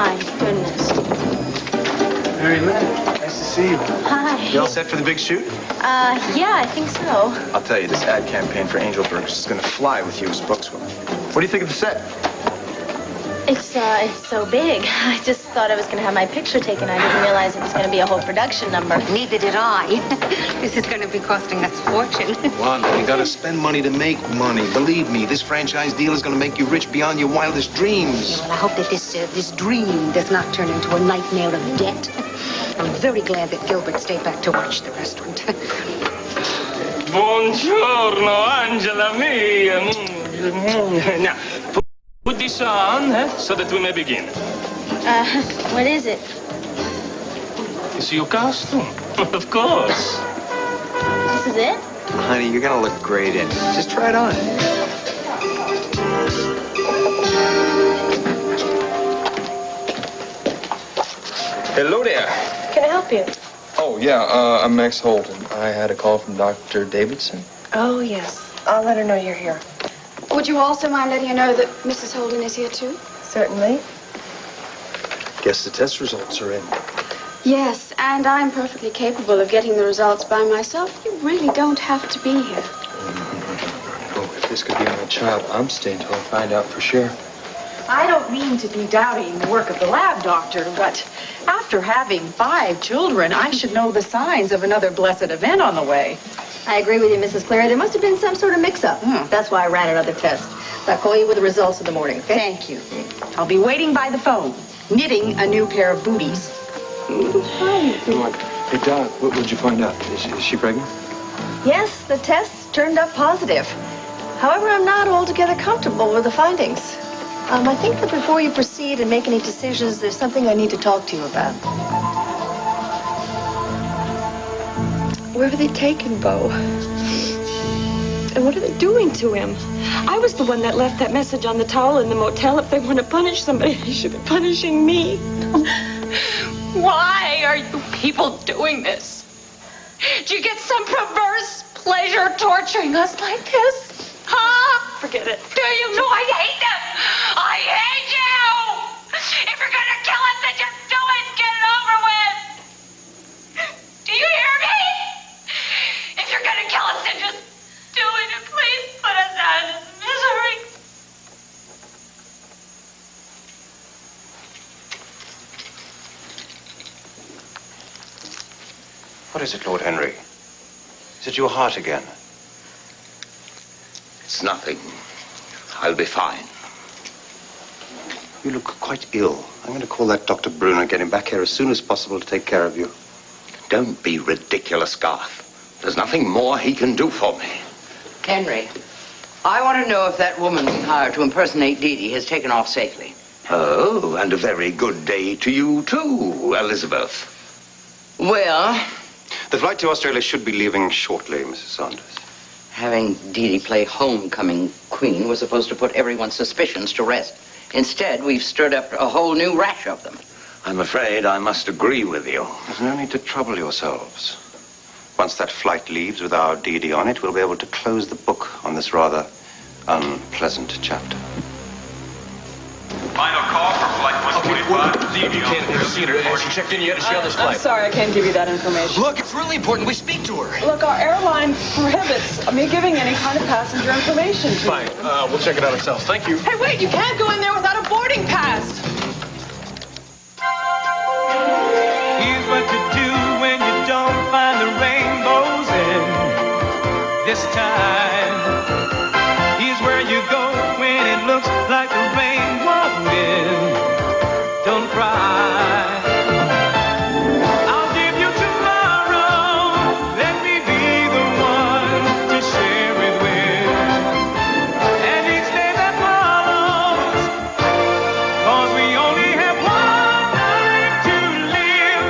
My goodness. Mary Lou, nice to see you. Hi. You all set for the big shoot? Yeah, I think so. I'll tell you, this ad campaign for Angelberg is going to fly with you as spokeswoman. What do you think of the set? It's so big. I just thought I was going to have my picture taken. I didn't realize it was going to be a whole production number. Neither did I. This is going to be costing us a fortune. Wanda, you gotta spend money to make money. Believe me, this franchise deal is gonna make you rich beyond your wildest dreams. Well, I hope that this dream does not turn into a nightmare of debt. I'm very glad that Gilbert stayed back to watch the restaurant. Buongiorno, Angela mia. Now, put this on, so that we may begin. What is it? It's your costume, of course. This is it? Honey, you're going to look great in it. Just try it on. Hello there. Can I help you? Oh, yeah, I'm Max Holden. I had a call from Dr. Davidson. Oh, yes. I'll let her know you're here. Would you also mind letting her know that Mrs. Holden is here, too? Certainly. Guess the test results are in. Yes, and I'm perfectly capable of getting the results by myself. You really don't have to be here. Oh, if this could be on a child, I'm staying till I find out for sure. I don't mean to be doubting the work of the lab doctor, but after having 5 children, I should know the signs of another blessed event on the way. I agree with you, Mrs. Clary. There must have been some sort of mix-up. That's why I ran another test. I'll call you with the results in the morning, okay? Thank you. I'll be waiting by the phone, knitting a new pair of booties. Hey, Doc, what would you find out? Is she pregnant? Yes, the test turned up positive. However, I'm not altogether comfortable with the findings. I think that before you proceed and make any decisions, there's something I need to talk to you about. Where have they taken Bo? And what are they doing to him? I was the one that left that message on the towel in the motel. If they want to punish somebody, they should be punishing me. Why are you people doing this? Do you get some perverse pleasure torturing us like this? Huh? Forget it. Do you know I hate them? I hate you! If you're gonna kill us, then just do it! Get it over with! Do you hear me? If you're gonna kill us, then just do it and please put us out of this misery. What is it, Lord Henry? Is it your heart again? It's nothing. I'll be fine. You look quite ill. I'm going to call that Dr. Bruner and get him back here as soon as possible to take care of you. Don't be ridiculous, Garth. There's nothing more he can do for me. Henry, I want to know if that woman we hired to impersonate Dee Dee has taken off safely. Oh, and a very good day to you, too, Elizabeth. Well, the flight to Australia should be leaving shortly, Mrs. Saunders. Having Dee Dee play homecoming queen was supposed to put everyone's suspicions to rest. Instead, we've stirred up a whole new rash of them. I'm afraid I must agree with you. There's no need to trouble yourselves. Once that flight leaves with our Dee Dee on it, we'll be able to close the book on this rather unpleasant chapter. Final call for flight 145. You can't have seen her. Has she checked in yet? Is she on this flight? I'm sorry, I can't give you that information. Look, it's really important we speak to her. Look, our airline prohibits me giving any kind of passenger information to Fine. you. We'll check it out ourselves. Thank you. Hey, wait, you can't go in there without a boarding pass. Here's what to do when you don't find the rainbows in this time. Here's where you go when it looks like the rain won't win. Don't cry. I'll give you tomorrow. Let me be the one to share it with. And each day that follows, 'cause we only have one life to live.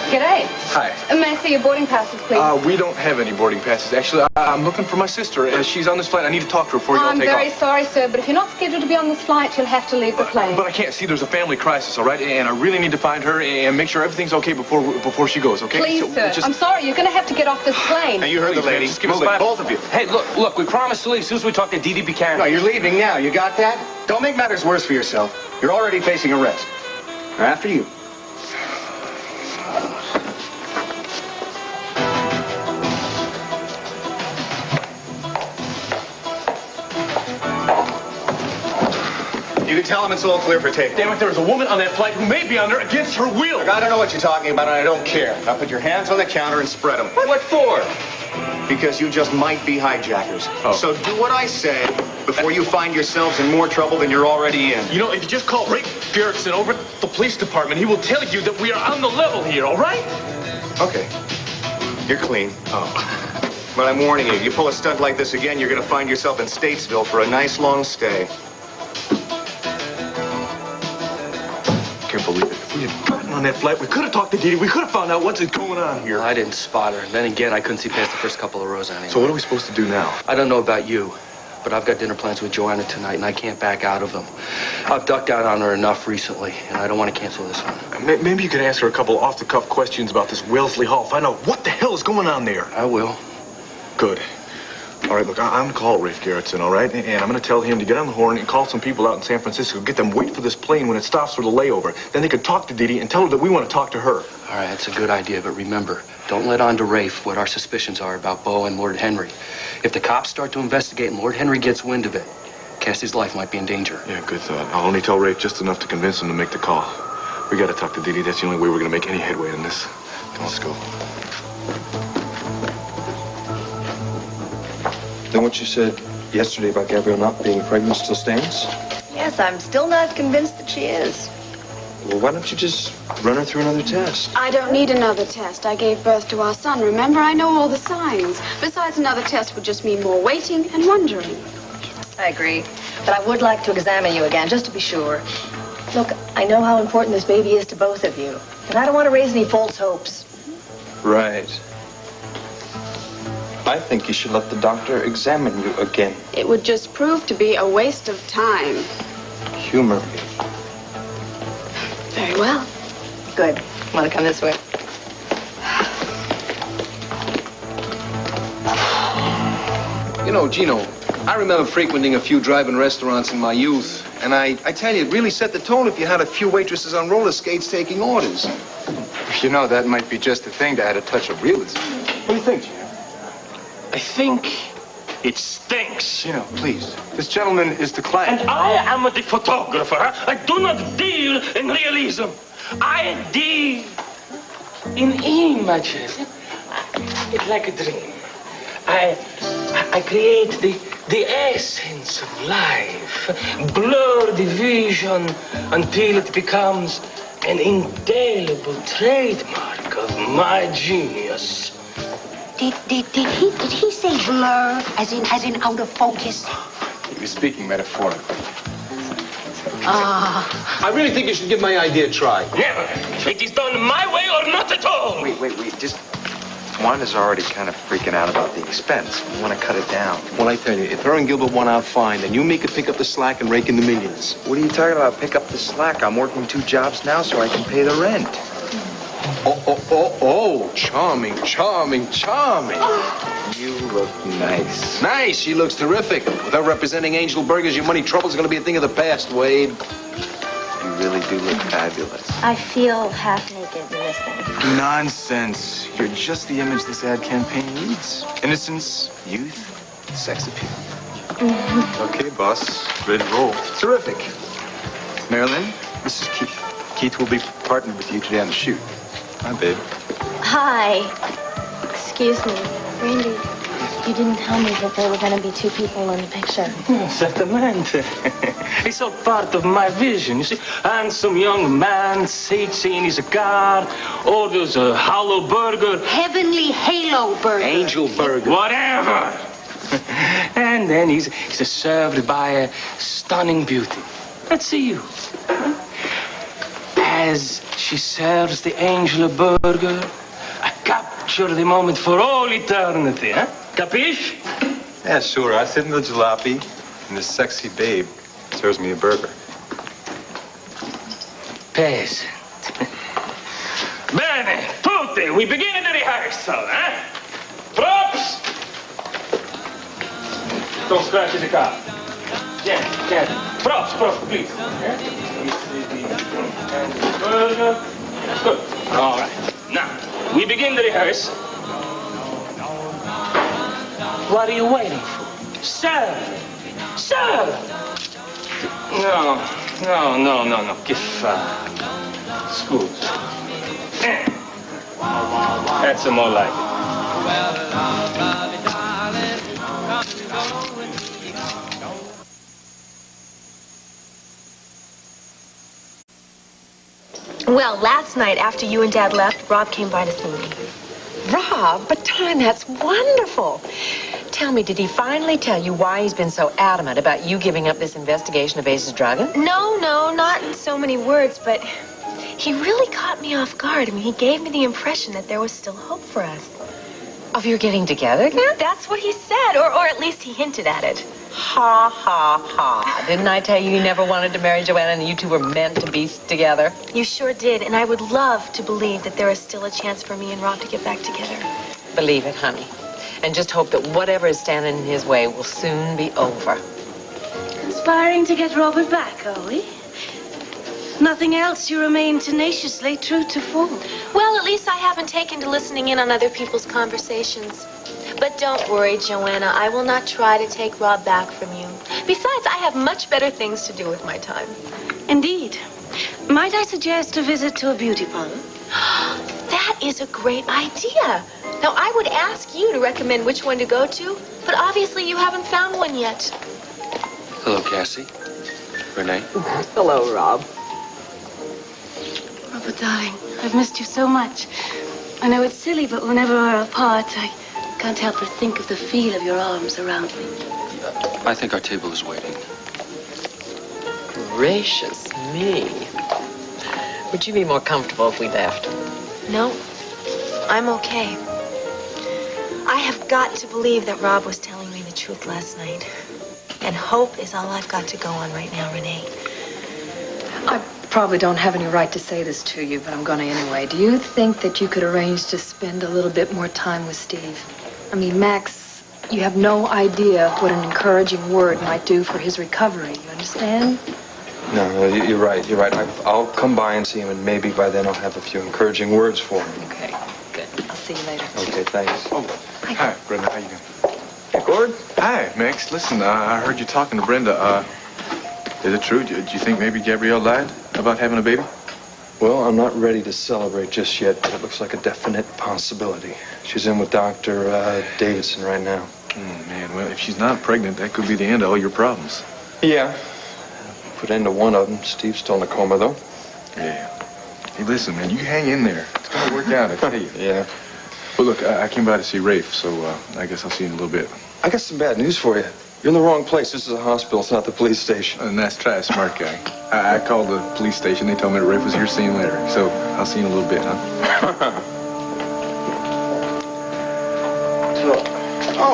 G'day. Hi. May I see your boarding passes, please? We don't have any boarding passes. Actually, I'm looking for my sister. She's on this flight. I need to talk to her before you all I'm take very off. sorry, sir, but if you're not scheduled to be on this flight, you'll have to leave the plane. But I can't see. There's a family crisis, all right? And I really need to find her and make sure everything's okay before she goes, okay? Please, So, sir. I'm sorry. You're going to have to get off this plane. Now, you heard the lady. Just give us Move it, 5 both of you. Hey, look, we promised to leave as soon as we talk to Dee Dee Buchanan. No, you're leaving now. You got that? Don't make matters worse for yourself. You're already facing arrest. They're after you. You can tell them it's all clear for takeoff. Damn it, there's a woman on that flight who may be on there against her will. Look, I don't know what you're talking about, and I don't care. Now put your hands on the counter and spread them. What for? Because you just might be hijackers. Oh. So do what I say before you find yourselves in more trouble than you're already in. You know, if you just call Ray Garrettson over at the police department, he will tell you that we are on the level here, all right? Okay. You're clean. Oh. But I'm warning you, you pull a stunt like this again, you're going to find yourself in Statesville for a nice long stay. Can't believe it. If we had gotten on that flight, we could have talked to Dee Dee. We could have found out what's going on here. Well, I didn't spot her. Then again, I couldn't see past the first couple of rows anyway. So what are we supposed to do now? I don't know about you, but I've got dinner plans with Joanna tonight, and I can't back out of them. I've ducked out on her enough recently, and I don't want to cancel this one. Maybe you could ask her a couple off-the-cuff questions about this Wellesley Hall. Find out what the hell is going on there. I will. Good. All right, look, I'm going to call Rafe Garrettson, all right? And I'm going to tell him to get on the horn and call some people out in San Francisco. Get them wait for this plane when it stops for the layover. Then they could talk to Dee Dee and tell her that we want to talk to her. All right, that's a good idea, but remember, don't let on to Rafe what our suspicions are about Beau and Lord Henry. If the cops start to investigate and Lord Henry gets wind of it, Cassie's life might be in danger. Yeah, good thought. I'll only tell Rafe just enough to convince him to make the call. We got to talk to Dee Dee. That's the only way we're going to make any headway in this. Come on, let's go. Then what you said yesterday about Gabrielle not being pregnant still stands? Yes, I'm still not convinced that she is. Well, why don't you just run her through another test? I don't need another test. I gave birth to our son. Remember, I know all the signs. Besides, another test would just mean more waiting and wondering. I agree. But I would like to examine you again, just to be sure. Look, I know how important this baby is to both of you. And I don't want to raise any false hopes. Right. I think you should let the doctor examine you again. It would just prove to be a waste of time. Humor me. Very well. Good. Want to come this way? You know, Gino, I remember frequenting a few drive-in restaurants in my youth, and I tell you, it really set the tone if you had a few waitresses on roller skates taking orders. You know, that might be just the thing to add a touch of realism. What do you think, Gino? I think it stinks. Gino, please. This gentleman is the client. And I am the photographer. I do not deal in realism. I deal in images. It's like a dream. I create the essence of life, blur the vision until it becomes an indelible trademark of my genius. Did he say blur, as in out of focus? He was speaking metaphorically. I really think you should give my idea a try. Never. It is done my way or not at all. Wait. Just... Wanda's already kind of freaking out about the expense. We want to cut it down. Well, I tell you, if her and Gilbert won out fine, then you and me could pick up the slack and rake in the millions. What are you talking about? Pick up the slack. I'm working 2 jobs now so I can pay the rent. Oh, charming. You look nice. Nice, she looks terrific. Without representing Angel Burgers, your money trouble's gonna be a thing of the past, Wade. You really do look fabulous. I feel half naked in this thing. Nonsense. You're just the image this ad campaign needs. Innocence, youth, sex appeal. Okay, boss. Ready to roll. Terrific. Marilyn, this is Keith. Keith will be partnered with you today on the shoot. Hi, babe. Hi. Excuse me. Randy, you didn't tell me that there were going to be 2 people in the picture. Certamente. It's all part of my vision. You see, handsome young man sits in his car, orders a hollow burger. Heavenly Halo burger. Angel Burger. Whatever. And then he's served by a stunning beauty. Let's see you. As she serves the Angel burger, a capture the moment for all eternity, huh? Capiche? Yeah, sure. I sit in the jalopy, and this sexy babe serves me a burger. Peasant. Bene, tutti, we begin the rehearsal, eh? Props! Don't scratch the car. Yeah. Props, please. Yeah? Good. All right. Now, we begin the rehearsal. What are you waiting for? Sir! No. Che fa? Scusa. That's more like it. Well, last night after you and Dad left, Rob came by to see me. Rob? But, Darn, that's wonderful. Tell me, did he finally tell you why he's been so adamant about you giving up this investigation of Ace's drugging? No, not in so many words, but he really caught me off guard. I mean, he gave me the impression that there was still hope for us. Of your getting together again? That's what he said, or at least he hinted at it. Ha, ha, ha. Didn't I tell you never wanted to marry Joanna and you two were meant to be together? You sure did, and I would love to believe that there is still a chance for me and Rob to get back together. Believe it, honey. And just hope that whatever is standing in his way will soon be over. Conspiring to get Robert back, are we? Nothing else, you remain tenaciously true to form. Well, at least I haven't taken to listening in on other people's conversations. But don't worry, Joanna. I will not try to take Rob back from you. Besides, I have much better things to do with my time. Indeed. Might I suggest a visit to a beauty parlor? That is a great idea. Now, I would ask you to recommend which one to go to, but obviously you haven't found one yet. Hello, Cassie. Renee. Hello, Rob. Robert, darling, I've missed you so much. I know it's silly, but whenever we're apart, I can't help but think of the feel of your arms around me. I think our table is waiting. Gracious me. Would you be more comfortable if we left? No, I'm okay. I have got to believe that Rob was telling me the truth last night. And hope is all I've got to go on right now, Renee. I probably don't have any right to say this to you, but I'm going to anyway. Do you think that you could arrange to spend a little bit more time with Steve? I mean, Max, you have no idea what an encouraging word might do for his recovery. You understand? No, you're right. I'll come by and see him, and maybe by then I'll have a few encouraging words for him. Okay, good. I'll see you later. Okay, thanks. Oh, hi, Brenda. How you doing? Hey, Gord. Hi, Max. Listen, I heard you talking to Brenda. Is it true? Do you think maybe Gabrielle lied about having a baby? Well, I'm not ready to celebrate just yet, but it looks like a definite possibility. She's in with Dr. Davidson right now. Man, well, if she's not pregnant, that could be the end of all your problems. Yeah. Put an end to one of them. Steve's still in a coma, though. Yeah. Hey, listen, man, you hang in there. It's going to work out, I tell you. Yeah. Well, look, I came by to see Rafe, so I guess I'll see you in a little bit. I got some bad news for you. You're in the wrong place. This is a hospital. It's not the police station. And that's try a smart guy. I called the police station. They told me that Rafe was here. See you later. So I'll see you in a little bit, huh?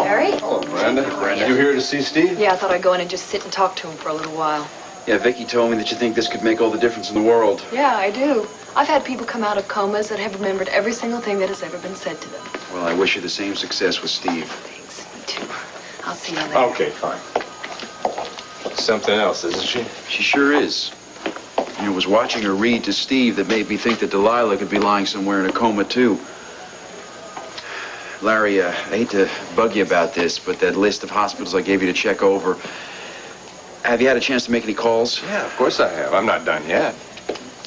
Harry? Hello, Brenda. You here to see Steve? Yeah, I thought I'd go in and just sit and talk to him for a little while. Yeah, Vicky told me that you think this could make all the difference in the world. Yeah, I do. I've had people come out of comas that have remembered every single thing that has ever been said to them. Well, I wish you the same success with Steve. Thanks. Me too. I'll see you later. Okay, fine. Something else, isn't she? She sure is. You know, it was watching her read to Steve that made me think that Delilah could be lying somewhere in a coma, too. Larry, I hate to bug you about this, but that list of hospitals I gave you to check over, have you had a chance to make any calls? Yeah, of course I have. I'm not done yet.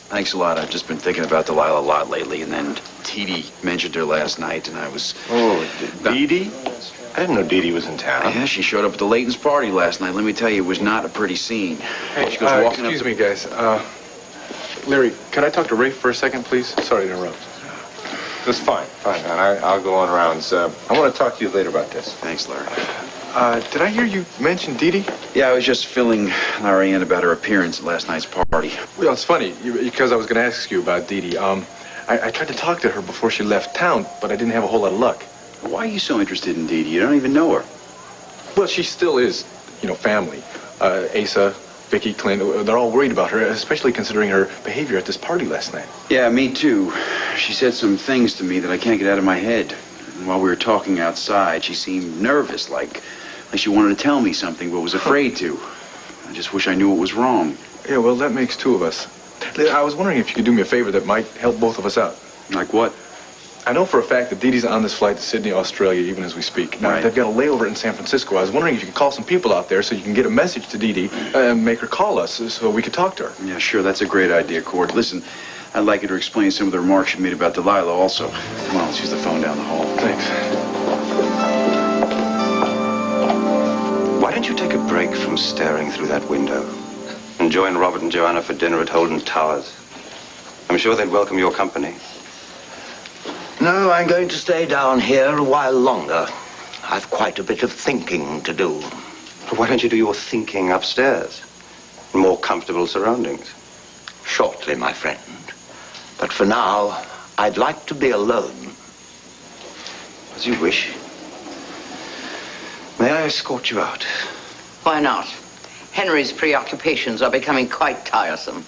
Thanks a lot. I've just been thinking about Delilah a lot lately, and then Dee Dee mentioned her last night, and I was... Oh, Dee Dee? I didn't know Dee Dee was in town. Yeah, she showed up at the Layton's party last night. Let me tell you, it was not a pretty scene. Hey, she goes walking excuse up... me, guys. Larry, can I talk to Rafe for a second, please? Sorry to interrupt. That's fine, man. I'll go on rounds. I want to talk to you later about this. Thanks, Larry. Did I hear you mention Dee Dee? Yeah, I was just filling Larry in about her appearance at last night's party. Well, it's funny, because I was going to ask you about Dee Dee. I I tried to talk to her before she left town, but I didn't have a whole lot of luck. Why are you so interested in Dee Dee? You don't even know her. Well, she still is, family. Asa, Vicky, Clint, they're all worried about her, especially considering her behavior at this party last night. Yeah, me too. She said some things to me that I can't get out of my head. And while we were talking outside, she seemed nervous, like she wanted to tell me something but was afraid to. I just wish I knew what was wrong. Yeah, well, that makes two of us. I was wondering if you could do me a favor that might help both of us out. Like what? I know for a fact that Dee Dee's on this flight to Sydney, Australia, even as we speak. Now, they've got a layover in San Francisco. I was wondering if you could call some people out there so you can get a message to Dee Dee and make her call us so we could talk to her. Yeah, sure. That's a great idea, Cord. Listen, I'd like you to explain some of the remarks you made about Delilah also. Come on, let's use the phone down the hall. Thanks. Why don't you take a break from staring through that window and join Robert and Joanna for dinner at Holden Towers? I'm sure they'd welcome your company. No, I'm going to stay down here a while longer. I've quite a bit of thinking to do. Why don't you do your thinking upstairs, in more comfortable surroundings? Shortly, my friend. But for now, I'd like to be alone. As you wish. May I escort you out? Why not? Henry's preoccupations are becoming quite tiresome.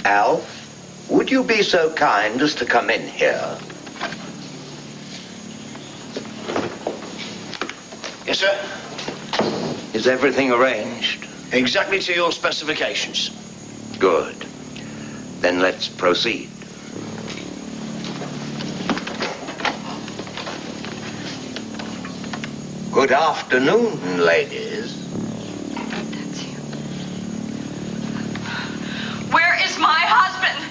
Al, would you be so kind as to come in here? Yes, sir. Is everything arranged? Exactly to your specifications. Good. Then let's proceed. Good afternoon, ladies. Where is my husband?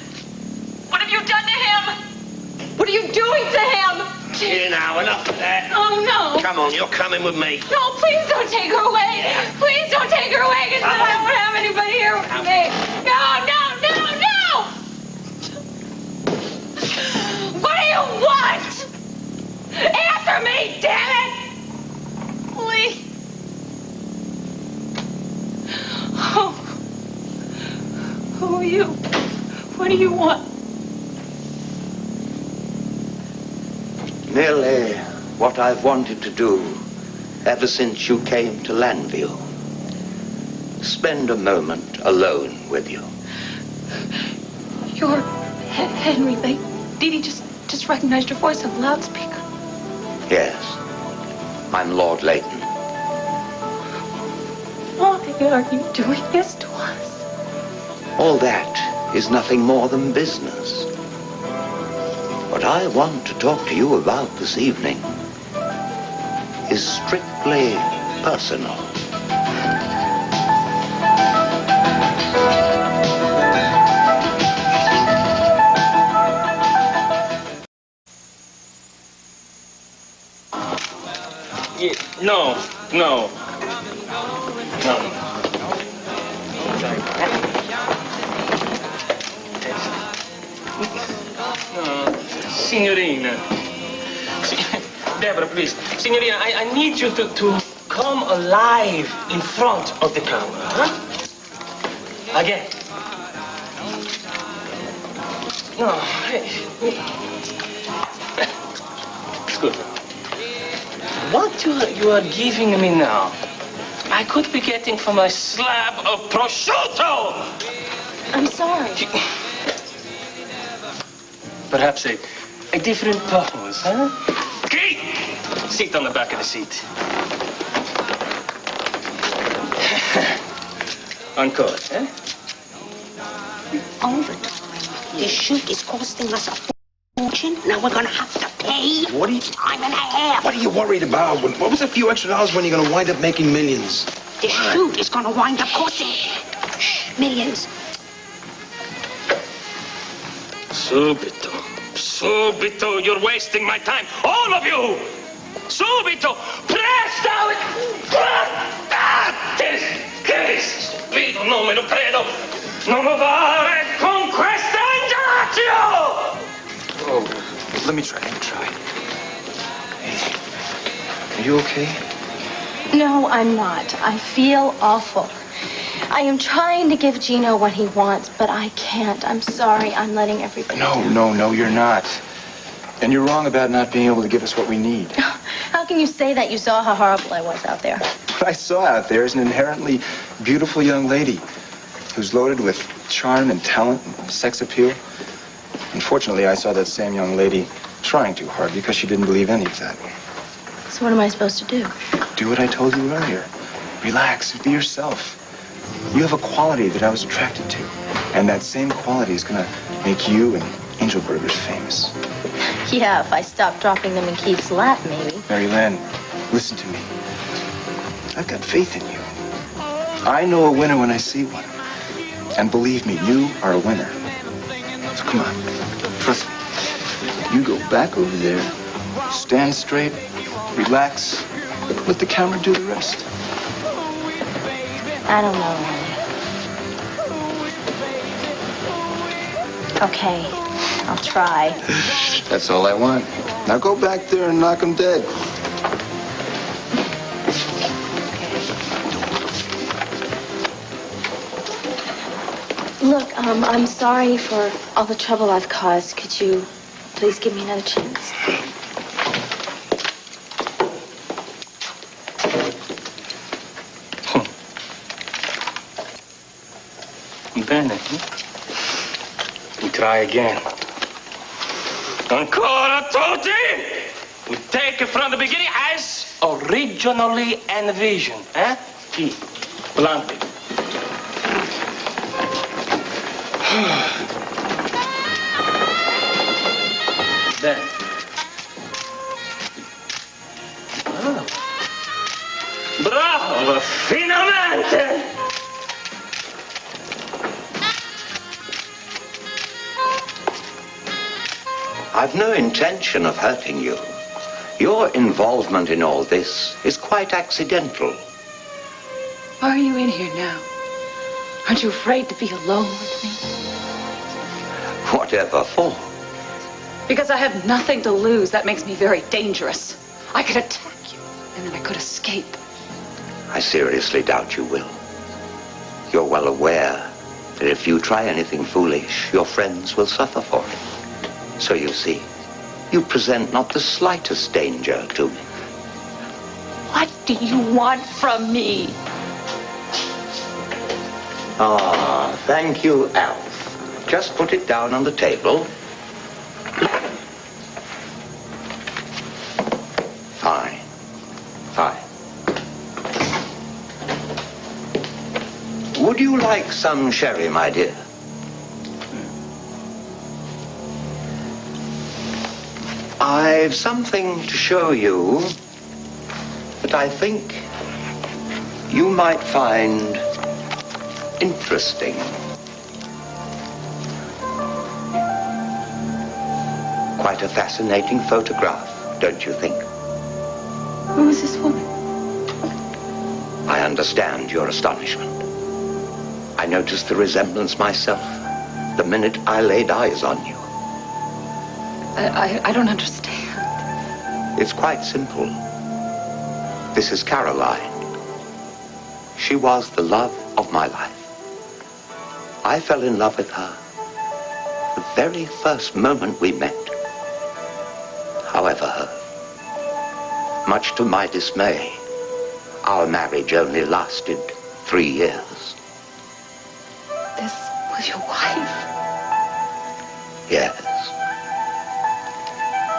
What have you done to him? What are you doing to him? Here now, enough of that. Oh, no. Come on, you're coming with me. No, please don't take her away. Please don't take her away, because then I won't have anybody here with me. No, no, no, no! What do you want? Answer me, damn it! Please. Oh. Who are you? What do you want? Merely what I've wanted to do ever since you came to Landview. Spend a moment alone with you. You're Henry. Dee Dee just recognized your voice on the loudspeaker. Yes, I'm Lord Leighton. Why are you doing this to us? All that is nothing more than business. What I want to talk to you about this evening is strictly personal. No. Signorina. Deborah, please. Signorina, I need you to come alive in front of the camera. Huh? Again. No. It's good. What you are giving me now, I could be getting from a slab of prosciutto! I'm sorry. Perhaps a different pose, huh? Kate! Sit on the back of the seat. Encore, eh? Over, darling. This shoot is costing us a fortune. Now we're gonna have to pay. What are you... Time and a half. What are you worried about? What was a few extra dollars when you're going to wind up making millions? This shoot is gonna wind up costing millions. Subito, you're wasting my time. All of you! Subito, presto! Subito, non me lo credo. Non lo fare con questa ingrazia! Oh. Let me try. Hey, are you okay? No, I'm not. I feel awful. I am trying to give Gino what he wants, but I can't. I'm sorry. I'm letting everybody down. No, you're not. And you're wrong about not being able to give us what we need. How can you say that? You saw how horrible I was out there. What I saw out there is an inherently beautiful young lady who's loaded with charm and talent and sex appeal. Unfortunately, I saw that same young lady trying too hard because she didn't believe any of that. So what am I supposed to do? Do what I told you earlier. Relax, be yourself. You have a quality that I was attracted to, and that same quality is gonna make you and Angel Burgers famous. Yeah, if I stop dropping them in Keith's lap, maybe. Mary Lynn, listen to me. I've got faith in you. I know a winner when I see one. And believe me, you are a winner. So come on, trust me. You go back over there, stand straight, relax, let the camera do the rest. I don't know, Ronnie. Okay, I'll try. That's all I want. Now go back there and knock him dead. Look, I'm sorry for all the trouble I've caused. Could you please give me another chance? Bene. We try again. Ancora tutti! We take it from the beginning as originally envisioned, eh? Chi? Blanti. Bene. Bravo, finalmente! I've no intention of hurting you. Your involvement in all this is quite accidental. Why are you in here now? Aren't you afraid to be alone with me? Whatever for? Because I have nothing to lose. That makes me very dangerous. I could attack you, and then I could escape. I seriously doubt you will. You're well aware that if you try anything foolish, your friends will suffer for it. So you see, you present not the slightest danger to me. What do you want from me? Ah, thank you, Alf. Just put it down on the table. Fine. Fine. Would you like some sherry, my dear? I've something to show you that I think you might find interesting. Quite a fascinating photograph, don't you think? Who is this woman? I understand your astonishment. I noticed the resemblance myself the minute I laid eyes on you. I don't understand. It's quite simple. This is Caroline. She was the love of my life. I fell in love with her the very first moment we met. However, much to my dismay, our marriage only lasted 3 years. This was your wife? Yes.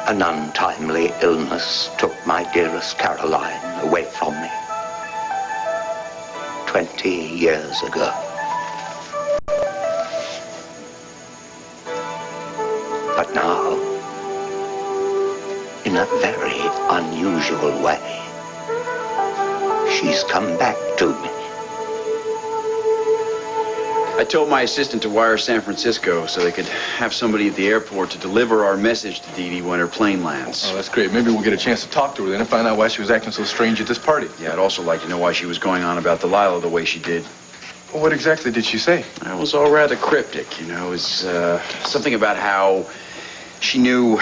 An untimely illness took my dearest Caroline away from me 20 years ago. But now, in a very unusual way, she's come back to me. I told my assistant to wire San Francisco so they could have somebody at the airport to deliver our message to Dee Dee when her plane lands. Oh, that's great. Maybe we'll get a chance to talk to her then and find out why she was acting so strange at this party. Yeah, I'd also like to know why she was going on about Delilah the way she did. Well, what exactly did she say? It was all rather cryptic, you know. It was something about how she knew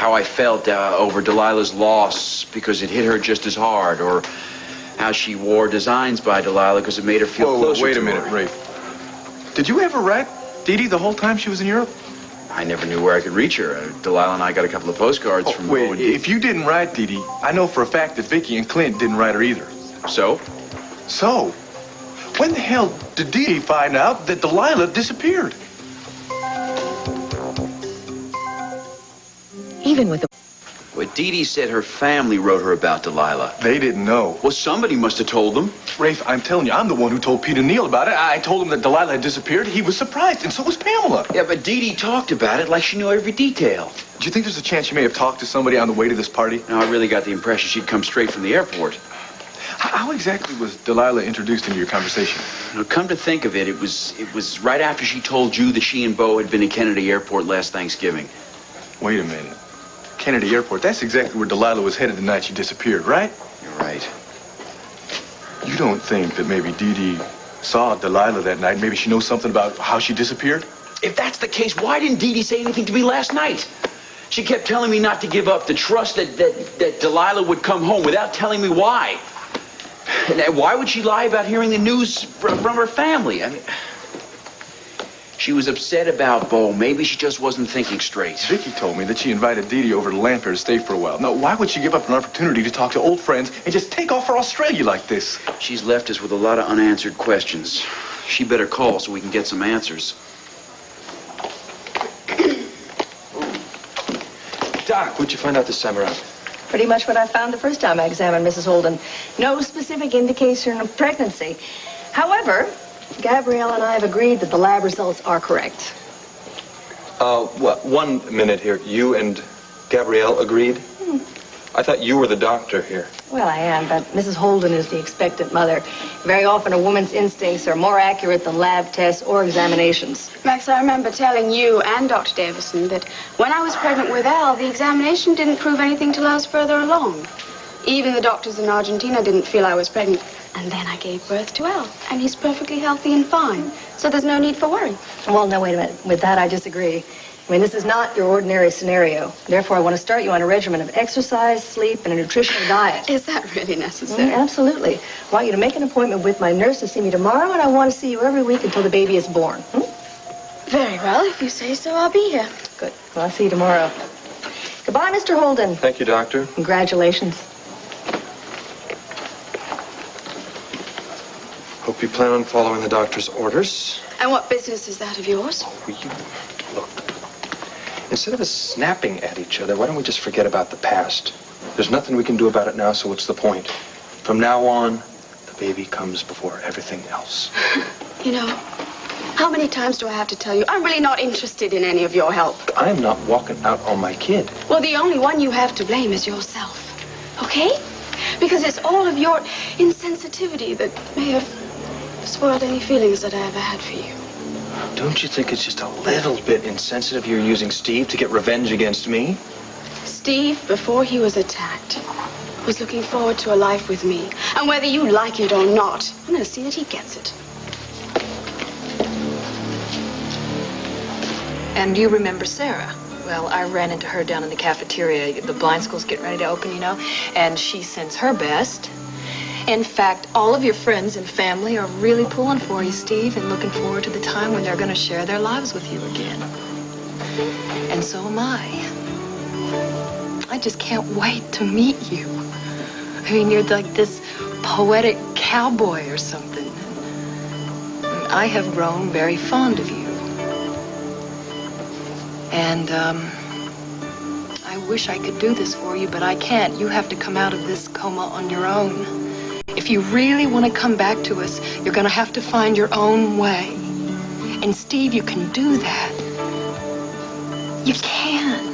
how I felt over Delilah's loss because it hit her just as hard, or how she wore designs by Delilah because it made her feel closer wait to a minute, her. Rafe. Did you ever write Dee Dee the whole time she was in Europe? I never knew where I could reach her. Delilah and I got a couple of postcards from Bo and Dee. If you didn't write Dee Dee, I know for a fact that Vicky and Clint didn't write her either. So? So? When the hell did Dee Dee find out that Delilah disappeared? Even with the... Well, Dee Dee said her family wrote her about Delilah. They didn't know. Well, somebody must have told them. Rafe, I'm telling you, I'm the one who told Peter Neal about it. I told him that Delilah had disappeared. He was surprised, and so was Pamela. Yeah, but Dee Dee talked about it like she knew every detail. Do you think there's a chance she may have talked to somebody on the way to this party? No, I really got the impression she'd come straight from the airport. How exactly was Delilah introduced into your conversation? Now, come to think of it, it was right after she told you that she and Bo had been at Kennedy Airport last Thanksgiving. Wait a minute. Kennedy Airport, that's exactly where Delilah was headed the night she disappeared, right? You're right. You don't think that maybe Dee Dee saw Delilah that night? Maybe she knows something about how she disappeared? If that's the case, why didn't Dee Dee say anything to me last night? She kept telling me not to give up, the trust that Delilah would come home without telling me why. And why would she lie about hearing the news from her family? I mean, she was upset about Bo. Maybe she just wasn't thinking straight. Vicky told me that she invited Dee Dee over to Lanfair to stay for a while. Now, why would she give up an opportunity to talk to old friends and just take off for Australia like this? She's left us with a lot of unanswered questions. She better call so we can get some answers. Doc, what'd you find out this time around? Pretty much what I found the first time I examined Mrs. Holden. No specific indication of pregnancy. However, Gabrielle and I have agreed that the lab results are correct. What, 1 minute here. You and Gabrielle agreed? I thought you were the doctor here. Well, I am, but Mrs. Holden is the expectant mother. Very often a woman's instincts are more accurate than lab tests or examinations. Max, I remember telling you and Dr. Davison that when I was pregnant with Al, the examination didn't prove anything till I was further along. Even the doctors in Argentina didn't feel I was pregnant. And then I gave birth to Al, and he's perfectly healthy and fine. So there's no need for worry. Well, no, wait a minute. With that, I disagree. I mean, this is not your ordinary scenario. Therefore, I want to start you on a regimen of exercise, sleep, and a nutritional diet. Is that really necessary? Absolutely. I want you to make an appointment with my nurse to see me tomorrow, and I want to see you every week until the baby is born. Very well. If you say so, I'll be here. Good. Well, I'll see you tomorrow. Goodbye, Mr. Holden. Thank you, Doctor. Congratulations. Hope you plan on following the doctor's orders. And what business is that of yours? Look, instead of us snapping at each other, why don't we just forget about the past? There's nothing we can do about it now, so what's the point? From now on, the baby comes before everything else. You know, how many times do I have to tell you, I'm really not interested in any of your help? I'm not walking out on my kid. Well, the only one you have to blame is yourself. Okay? Because it's all of your insensitivity that may have spoiled any feelings that I ever had for you. Don't you think it's just a little bit insensitive you're using Steve to get revenge against me? Steve, before he was attacked, was looking forward to a life with me. And whether you like it or not, I'm going to see that he gets it. And you remember Sarah? Well, I ran into her down in the cafeteria. The blind school's getting ready to open, you know, and she sends her best. In fact, all of your friends and family are really pulling for you, Steve, and looking forward to the time when they're going to share their lives with you again. And so am I. I just can't wait to meet you. I mean, you're like this poetic cowboy or something. I have grown very fond of you. And, I wish I could do this for you, but I can't. You have to come out of this coma on your own. If you really want to come back to us, you're going to have to find your own way. And Steve, you can do that. You can.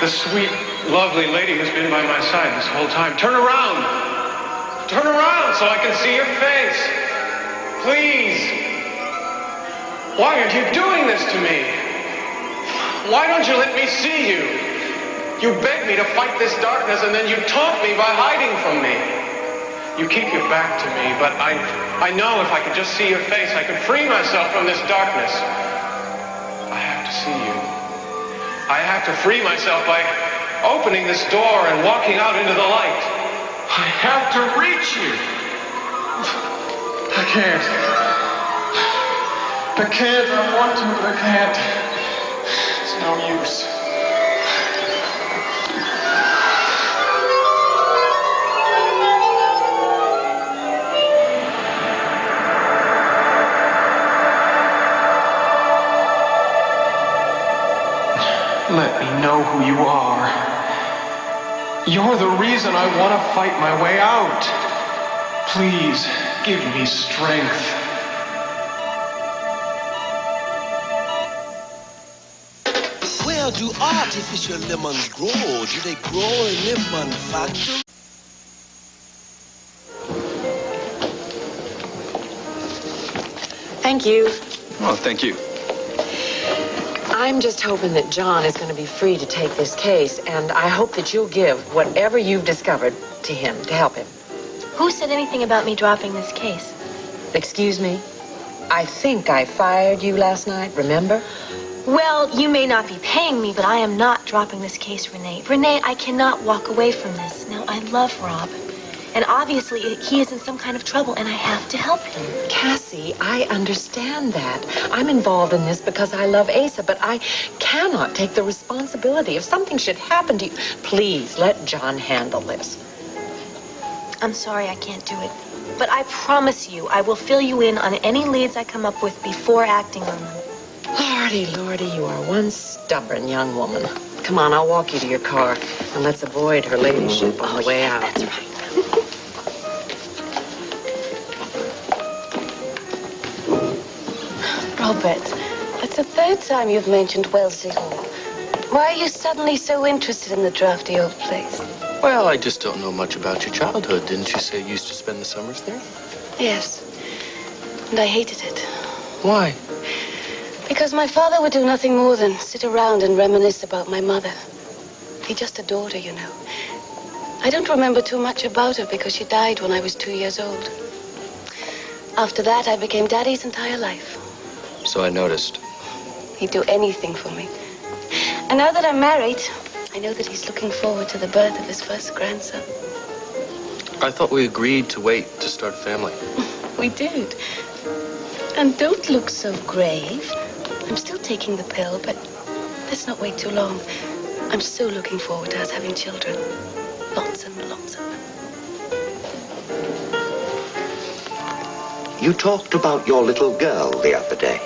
The sweet, lovely lady who's been by my side this whole time. Turn around! Turn around so I can see your face! Please! Why are you doing this to me? Why don't you let me see you? You begged me to fight this darkness, and then you taunt me by hiding from me. You keep your back to me, but I know if I could just see your face, I could free myself from this darkness. I have to see you. I have to free myself by opening this door and walking out into the light. I have to reach you. I can't. I want to, but I can't. It's no use. Let me know who you are. You're the reason I want to fight my way out. Please, give me strength. Where do artificial lemons grow? Do they grow in lemon factories? Thank you. Oh, thank you. I'm just hoping that John is going to be free to take this case, and I hope that you'll give whatever you've discovered to him to help him. Who said anything about me dropping this case? Excuse me? I think I fired you last night, remember? Well, you may not be paying me, but I am not dropping this case, Renee. Renee, I cannot walk away from this. Now, I love Rob. And obviously, he is in some kind of trouble, and I have to help him. Cassie, I understand that. I'm involved in this because I love Asa, but I cannot take the responsibility. If something should happen to you, please let John handle this. I'm sorry I can't do it. But I promise you, I will fill you in on any leads I come up with before acting on them. Lordy, Lordy, you are one stubborn young woman. Come on, I'll walk you to your car, and let's avoid her ladyship on the way out. That's right. Robert, it's the third time you've mentioned Wellesley Hall. Why are you suddenly so interested in the drafty old place? Well, I just don't know much about your childhood. Didn't you say you used to spend the summers there? Yes, and I hated it. Why? Because my father would do nothing more than sit around and reminisce about my mother. He just adored her, you know. I don't remember too much about her because she died when I was 2 years old. After that, I became Daddy's entire life. So I noticed. He'd do anything for me. And now that I'm married, I know that he's looking forward to the birth of his first grandson. I thought we agreed to wait to start a family. We did. And don't look so grave. I'm still taking the pill, but let's not wait too long. I'm so looking forward to us having children. Lots and lots of them. You talked about your little girl the other day.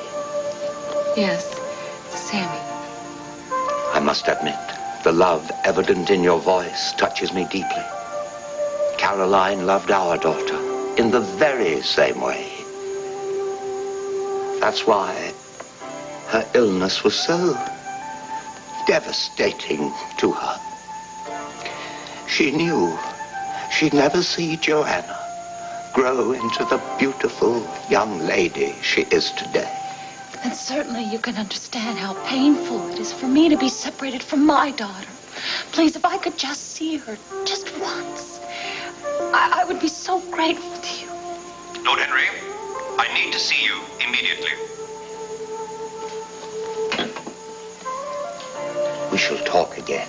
Yes, Sammy. I must admit, the love evident in your voice touches me deeply. Caroline loved our daughter in the very same way. That's why her illness was so devastating to her. She knew she'd never see Joanna grow into the beautiful young lady she is today. And certainly you can understand how painful it is for me to be separated from my daughter. Please, if I could just see her just once, I would be so grateful to you. Lord Henry, I need to see you immediately. We shall talk again.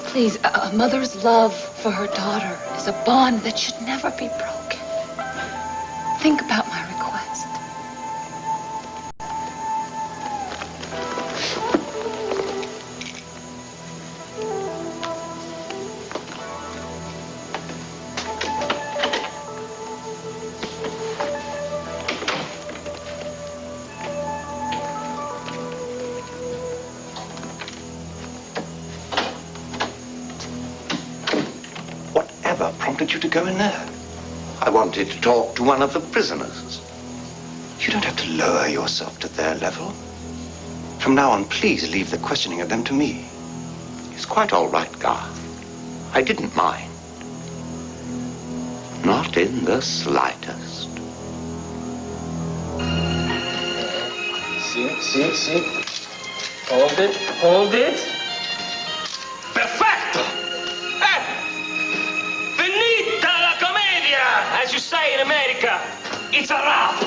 Please, a mother's love for her daughter is a bond that should never be broken. Think about my request. Whatever prompted you to go in there? I wanted to talk to one of the prisoners. You don't have to lower yourself to their level. From now on, please leave the questioning of them to me. It's quite all right, Garth. I didn't mind. Not in the slightest. See. Hold it. Perfetto! Finita la commedia! As you say in America, it's a wrap.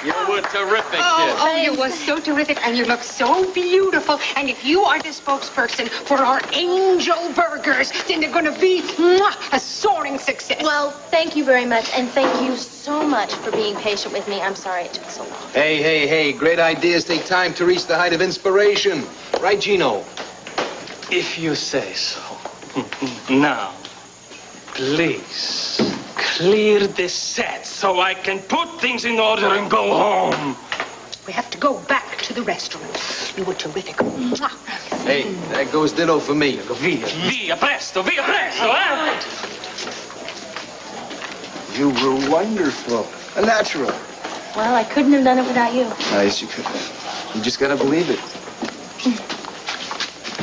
You were terrific, kid. Oh, you were so terrific, and you look so beautiful. And if you are the spokesperson for our Angel Burgers, then they're going to be a soaring success. Well, thank you very much, and thank you so much for being patient with me. I'm sorry it took so long. Hey, great ideas take time to reach the height of inspiration. Right, Gino? If you say so. Now, please, clear the set so I can put things in order and go home. We have to go back to the restaurant. You were terrific. Hey, that goes ditto for me. Via presto, eh? You were wonderful. A natural. Well, I couldn't have done it without you. Yes, you could have. You just gotta believe it.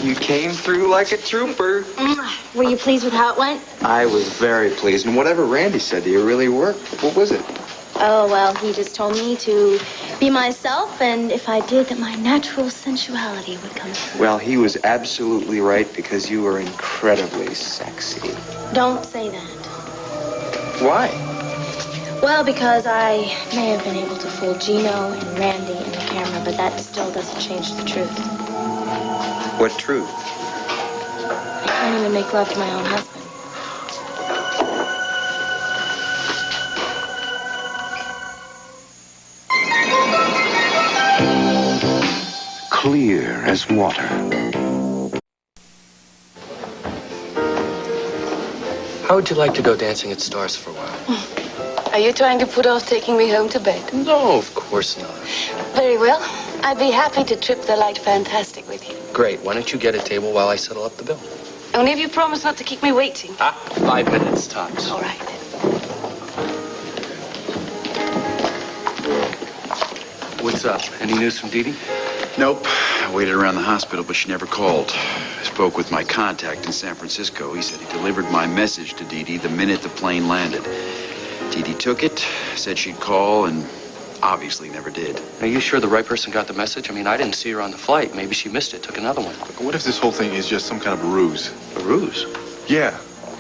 You came through like a trooper. Were you pleased with how it went? I was very pleased. And whatever Randy said to you really worked. What was it? Oh, well, he just told me to be myself, and if I did, that my natural sensuality would come through. Well, he was absolutely right because you were incredibly sexy. Don't say that. Why? Well, because I may have been able to fool Gino and Randy and the camera, but that still doesn't change the truth. What truth? I can't even make love to my own husband. Clear as water. How would you like to go dancing at Stars for a while? Are you trying to put off taking me home to bed? No, of course not. Very well. I'd be happy to trip the light fantastic with you. Great. Why don't you get a table while I settle up the bill? Only if you promise not to keep me waiting. 5 minutes tops. All right, then. What's up? Any news from Dee Dee? Nope. I waited around the hospital, but she never called. I spoke with my contact in San Francisco. He said he delivered my message to Dee Dee the minute the plane landed. Dee Dee took it, said she'd call, and obviously never did. Are you sure the right person got the message? I mean, I didn't see her on the flight. Maybe she missed it, took another one. What if this whole thing is just some kind of a ruse? A ruse? Yeah.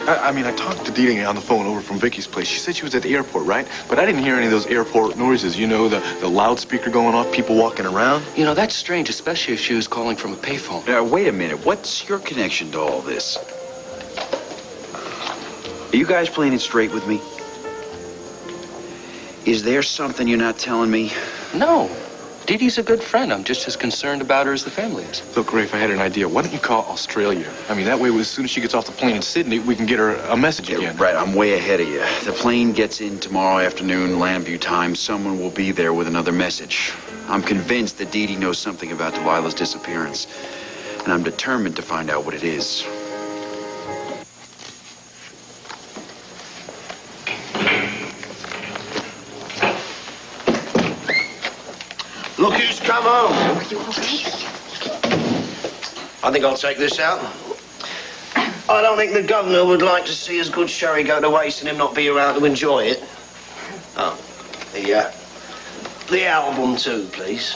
I mean, I talked to Dee Dee on the phone over from Vicky's place. She said she was at the airport, right? But I didn't hear any of those airport noises. You know, the loudspeaker going off, people walking around. You know, that's strange, especially if she was calling from a payphone. Now, wait a minute. What's your connection to all this? Are you guys playing it straight with me? Is there something you're not telling me? No. Dee Dee's a good friend. I'm just as concerned about her as the family is. Look, Rafe, I had an idea. Why don't you call Australia? I mean, that way, as soon as she gets off the plane in Sydney, we can get her a message again. Right, I'm way ahead of you. The plane gets in tomorrow afternoon, Lambview time. Someone will be there with another message. I'm convinced that Dee Dee knows something about Delilah's disappearance. And I'm determined to find out what it is. Look who's come home. Are you okay? I think I'll take this out. I don't think the governor would like to see his good sherry go to waste and him not be around to enjoy it. Oh, the album too, please.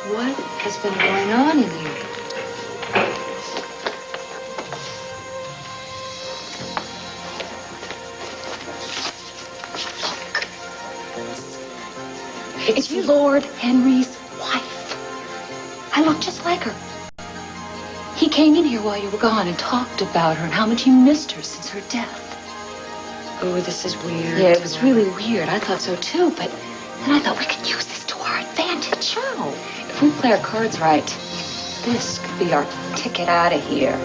What has been going on in here? It's Lord Henry's wife. I look just like her. He came in here while you were gone and talked about her and how much he missed her since her death. Oh, this is weird. Yeah, it was really weird. I thought so too, but then I thought we could use this to our advantage. How? If we play our cards right, this could be our ticket out of here.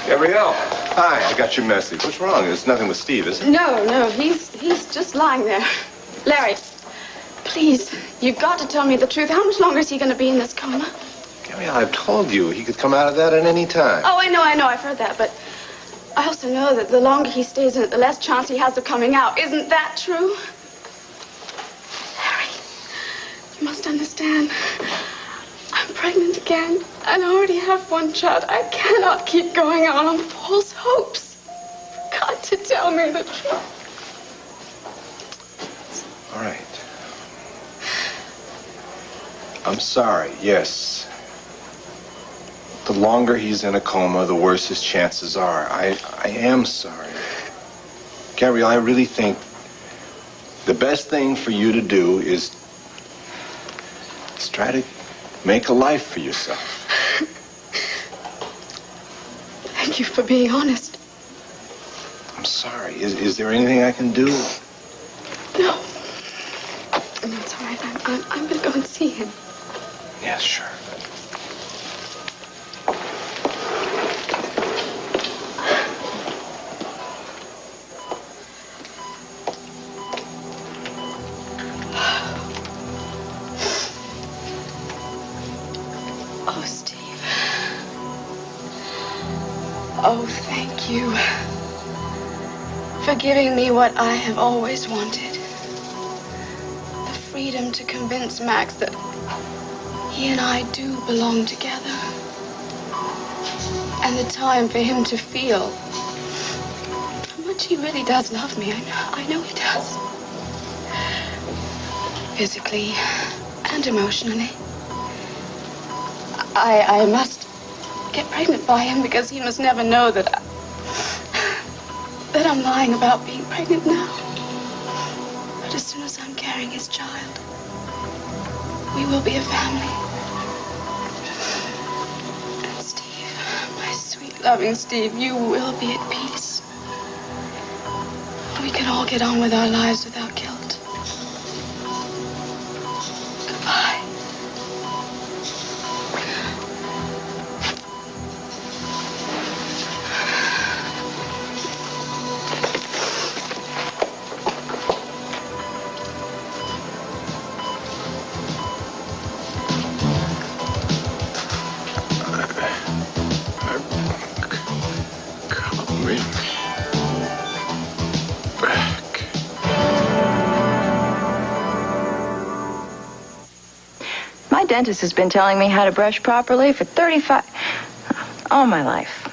Gabrielle. Hi, I got your message. What's wrong? It's nothing with Steve, is it? No, he's just lying there. Larry, please, you've got to tell me the truth. How much longer is he going to be in this coma? Gabrielle, I've told you he could come out of that at any time. Oh, I know, I've heard that, but I also know that the longer he stays in it, the less chance he has of coming out. Isn't that true? Larry, you must understand. I'm pregnant again. And I already have one child. I cannot keep going on false hopes. You've got to tell me the truth. All right. I'm sorry, yes. The longer he's in a coma, the worse his chances are. I am sorry. Gabrielle, I really think the best thing for you to do is try to make a life for yourself. Thank you for being honest. I'm sorry. Is there anything I can do? No. That's all right. I'm going to go and see him. Yeah, sure. Oh, Steve. Oh, thank you for giving me what I have always wanted. The freedom to convince Max that he and I do belong together. And the time for him to feel how much he really does love me. I know he does. Physically and emotionally. I must get pregnant by him because he must never know that I'm lying about being pregnant now. But as soon as I'm carrying his child, we will be a family. And Steve, my sweet, loving Steve, you will be at peace. We can all get on with our lives without guilt. Goodbye. My dentist has been telling me how to brush properly for all my life.